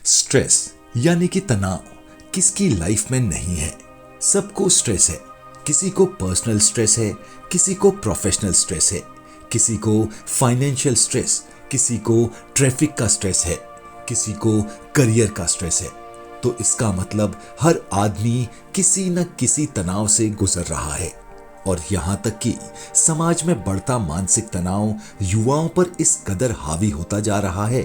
Stress यानी कि तनाव किसकी लाइफ में नहीं है। सबको स्ट्रेस है। किसी को पर्सनल स्ट्रेस है, किसी को प्रोफेशनल स्ट्रेस है, किसी को फाइनेंशियल स्ट्रेस, किसी को ट्रैफिक का स्ट्रेस है, किसी को करियर का स्ट्रेस है। तो इसका मतलब हर आदमी किसी न किसी तनाव से गुजर रहा है। और यहाँ तक कि समाज में बढ़ता मानसिक तनाव युवाओं पर इस कदर हावी होता जा रहा है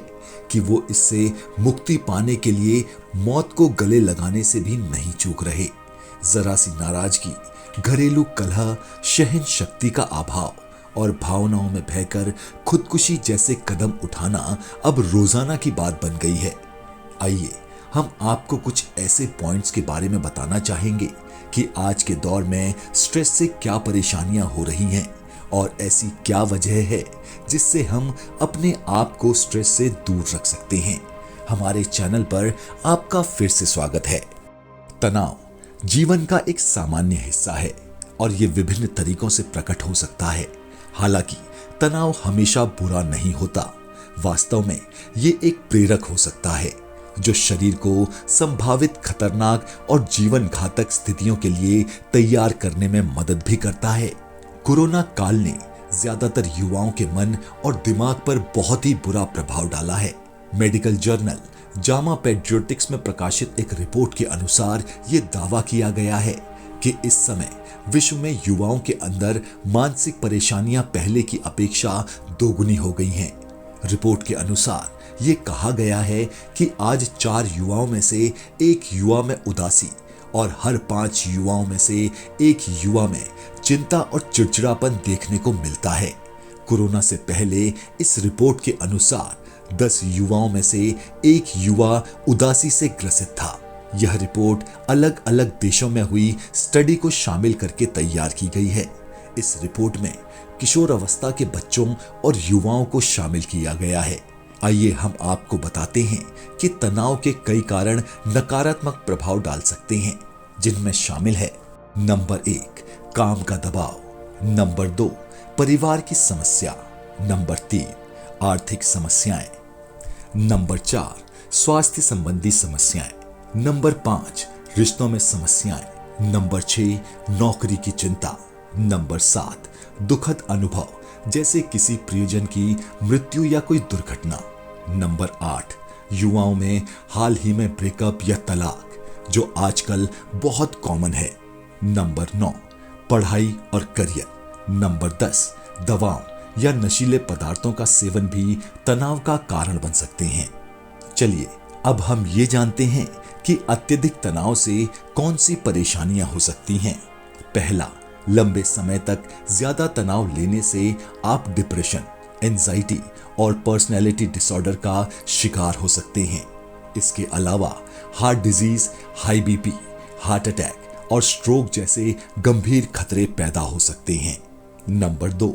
कि वो इससे मुक्ति पाने के लिए मौत को गले लगाने से भी नहीं चूक रहे। जरा सी नाराजगी, घरेलू कलह, सहन शक्ति का अभाव और भावनाओं में बहकर खुदकुशी जैसे कदम उठाना अब रोजाना की बात बन गई है। आइए हम आपको कुछ ऐसे पॉइंट्स के बारे में बताना चाहेंगे कि आज के दौर में स्ट्रेस से क्या परेशानियां हो रही हैं और ऐसी क्या वजह है जिससे हम अपने आप को स्ट्रेस से दूर रख सकते हैं। हमारे चैनल पर आपका फिर से स्वागत है। तनाव जीवन का एक सामान्य हिस्सा है और ये विभिन्न तरीकों से प्रकट हो सकता है। हालांकि तनाव हमेशा बुरा नहीं होता। वास्तव में ये एक प्रेरक हो सकता है जो शरीर को संभावित खतरनाक और जीवन घातक स्थितियों के लिए तैयार करने में मदद भी करता है। कोरोना काल ने ज्यादातर युवाओं के मन और दिमाग पर बहुत ही बुरा प्रभाव डाला है। मेडिकल जर्नल जामा पेडियाट्रिक्स में प्रकाशित एक रिपोर्ट के अनुसार ये दावा किया गया है कि इस समय विश्व में युवाओं के अंदर मानसिक परेशानियां पहले की अपेक्षा दोगुनी हो गई हैं। रिपोर्ट के अनुसार ये कहा गया है कि आज 4 युवाओं में से 1 युवा में उदासी और हर 5 युवाओं में से 1 युवा में चिंता और चिड़चिड़ापन देखने को मिलता है। कोरोना से पहले इस रिपोर्ट के अनुसार 10 युवाओं में से 1 युवा उदासी से ग्रसित था। यह रिपोर्ट अलग अलग देशों में हुई स्टडी को शामिल करके तैयार की गई है। इस रिपोर्ट में किशोर अवस्था के बच्चों और युवाओं को शामिल किया गया है। आइए हम आपको बताते हैं कि तनाव के कई कारण नकारात्मक प्रभाव डाल सकते हैं, जिनमें शामिल है नंबर 1 काम का दबाव, नंबर 2 परिवार की समस्या, नंबर 3 आर्थिक समस्याएं, नंबर 4 स्वास्थ्य संबंधी समस्याएं, नंबर 5 रिश्तों में समस्याएं, नंबर 6 नौकरी की चिंता, नंबर 7 दुखद अनुभव जैसे किसी प्रियजन की मृत्यु या कोई दुर्घटना, नंबर 8 युवाओं में हाल ही में ब्रेकअप या तलाक जो आजकल बहुत कॉमन है, नंबर 9 पढ़ाई और करियर, नंबर 10 दवाओं या नशीले पदार्थों का सेवन भी तनाव का कारण बन सकते हैं। चलिए अब हम ये जानते हैं कि अत्यधिक तनाव से कौन सी परेशानियां हो सकती हैं। पहला, लंबे समय तक ज्यादा तनाव लेने से आप डिप्रेशन, एंजाइटी और पर्सनैलिटी डिसऑर्डर का शिकार हो सकते हैं। इसके अलावा heart disease, high BP, heart attack और स्ट्रोक जैसे गंभीर खतरे पैदा हो सकते हैं। नंबर 2,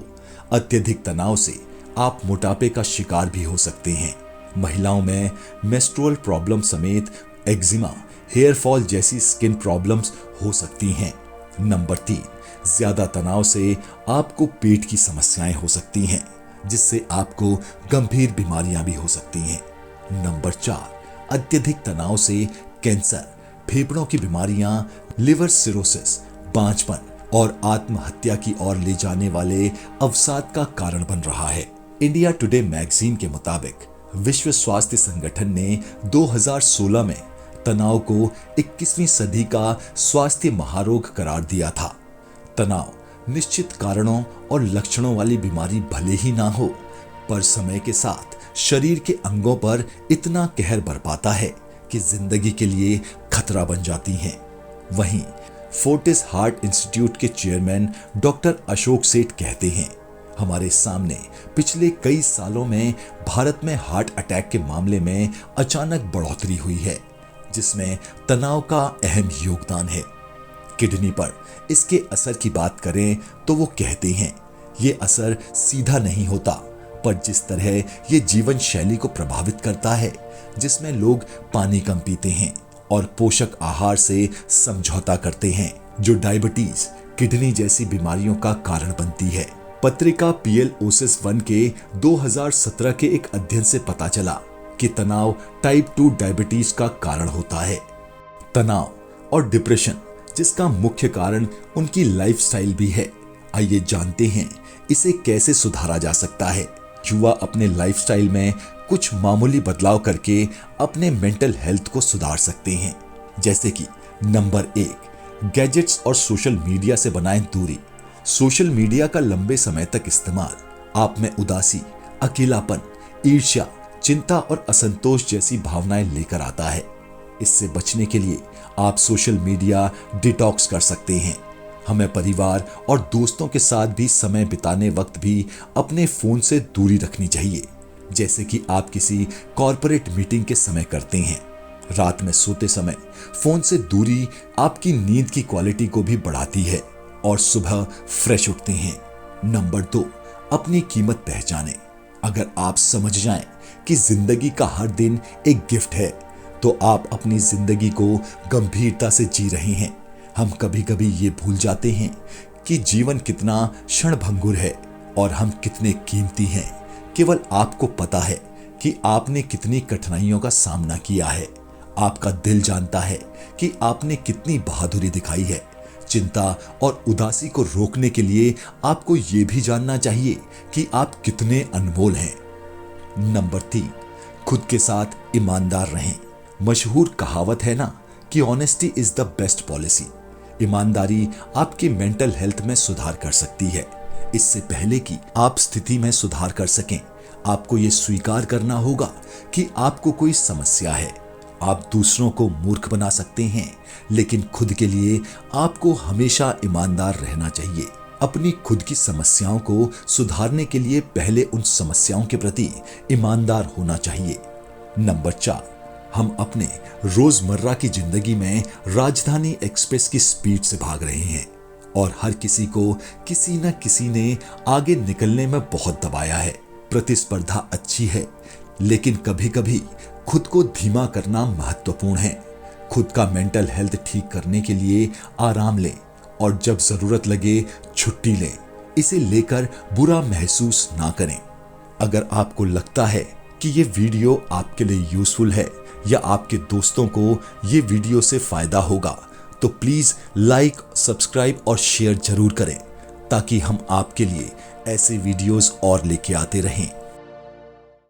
अत्यधिक तनाव से आप मोटापे का शिकार भी हो सकते हैं। महिलाओं में मेंस्ट्रुअल प्रॉब्लम समेत एक्जिमा, हेयर फॉल जैसी स्किन प्रॉब्लम्स हो सकती हैं। नंबर 3, ज्यादा तनाव से आपको पेट की समस्याएं हो सकती हैं, जिससे आपको गंभीर बीमारियां भी हो सकती हैं। नंबर 4, अत्यधिक तनाव से कैंसर, फेफड़ों की बीमारियां, लिवर सिरोसिस, बांझपन और आत्महत्या की ओर ले जाने वाले अवसाद का कारण बन रहा है। इंडिया टुडे मैगजीन के मुताबिक विश्व स्वास्थ्य संगठन ने 2016 में तनाव को 21वीं सदी का स्वास्थ्य महारोग करार दिया था। तनाव निश्चित कारणों और लक्षणों वाली बीमारी भले ही ना हो, पर समय के साथ शरीर के अंगों पर इतना कहर बरपाता है कि जिंदगी के लिए खतरा बन जाती हैं। वहीं फोर्टिस हार्ट इंस्टीट्यूट के चेयरमैन डॉक्टर अशोक सेठ कहते हैं, हमारे सामने पिछले कई सालों में भारत में हार्ट अटैक के मामले में अचानक बढ़ोतरी हुई है, जिसमें तनाव का अहम योगदान है। किडनी पर इसके असर की बात करें तो वो कहते हैं, ये असर सीधा नहीं होता, पर जिस तरह ये जीवन शैली को प्रभावित करता है, जिसमें लोग पानी कम पीते हैं और पोषक आहार से समझौता करते हैं, जो डायबिटीज, किडनी जैसी बीमारियों का कारण बनती है। पत्रिका PLOSIS 1 के 2017 के एक अध्ययन से पता चला कि तनाव टाइप 2 डायबिटीज का कारण होता है। तनाव और डिप्रेशन जिसका मुख्य कारण उनकी लाइफस्टाइल भी है। आइए जानते हैं इसे कैसे सुधारा जा सकता है। युवा अपने लाइफस्टाइल में कुछ मामूली बदलाव करके अपने मेंटल हेल्थ को सुधार सकते हैं। जैसे कि नंबर 1, गैजेट्स और सोशल मीडिया से बनाएं दूरी। सोशल मीडिया का लंबे समय तक इस्तेमाल आप में उदासी, अकेलापन, ईर्ष्या, चिंता और असंतोष जैसी भावनाएं लेकर आता है। इससे बचने के लिए आप सोशल मीडिया डिटॉक्स कर सकते हैं। हमें परिवार और दोस्तों के साथ भी समय बिताने वक्त भी अपने फोन से दूरी रखनी चाहिए, जैसे कि आप किसी कॉर्पोरेट मीटिंग के समय करते हैं। रात में सोते समय फोन से दूरी आपकी नींद की क्वालिटी को भी बढ़ाती है और सुबह फ्रेश उठते हैं। नंबर 2, अपनी कीमत पहचानें। अगर आप समझ जाएं कि जिंदगी का हर दिन एक गिफ्ट है, तो आप अपनी जिंदगी को गंभीरता से जी रहे हैं। हम कभी कभी ये भूल जाते हैं कि जीवन कितना क्षणभंगुर है और हम कितने कीमती हैं। केवल आपको पता है कि आपने कितनी कठिनाइयों का सामना किया है। आपका दिल जानता है कि आपने कितनी बहादुरी दिखाई है। चिंता और उदासी को रोकने के लिए आपको ये भी जानना चाहिए कि आप कितने अनमोल हैं। नंबर 3, खुद के साथ ईमानदार रहें। मशहूर कहावत है ना कि honesty is the best policy. ईमानदारी आपकी मेंटल हेल्थ में सुधार कर सकती है। इससे पहले कि आप स्थिति में सुधार कर सकें, आपको ये स्वीकार करना होगा कि आपको कोई समस्या है। आप दूसरों को मूर्ख बना सकते हैं, लेकिन खुद के लिए आपको हमेशा ईमानदार रहना चाहिए। अपनी खुद की समस्याओं को सुधारने के लिए पहले उन समस्याओं के प्रति ईमानदार होना चाहिए। नंबर 4, हम अपने रोजमर्रा की जिंदगी में राजधानी एक्सप्रेस की स्पीड से भाग रहे हैं और हर किसी को किसी न किसी ने आगे निकलने में बहुत दबाया है। प्रतिस्पर्धा अच्छी है, लेकिन कभी कभी खुद को धीमा करना महत्वपूर्ण है। खुद का मेंटल हेल्थ ठीक करने के लिए आराम लें और जब जरूरत लगे छुट्टी लें। इसे लेकर बुरा महसूस ना करें। अगर आपको लगता है कि ये वीडियो आपके लिए यूजफुल है या आपके दोस्तों को ये वीडियो से फायदा होगा, तो प्लीज लाइक, सब्सक्राइब और शेयर जरूर करें, ताकि हम आपके लिए ऐसे वीडियोस और लेके आते रहें।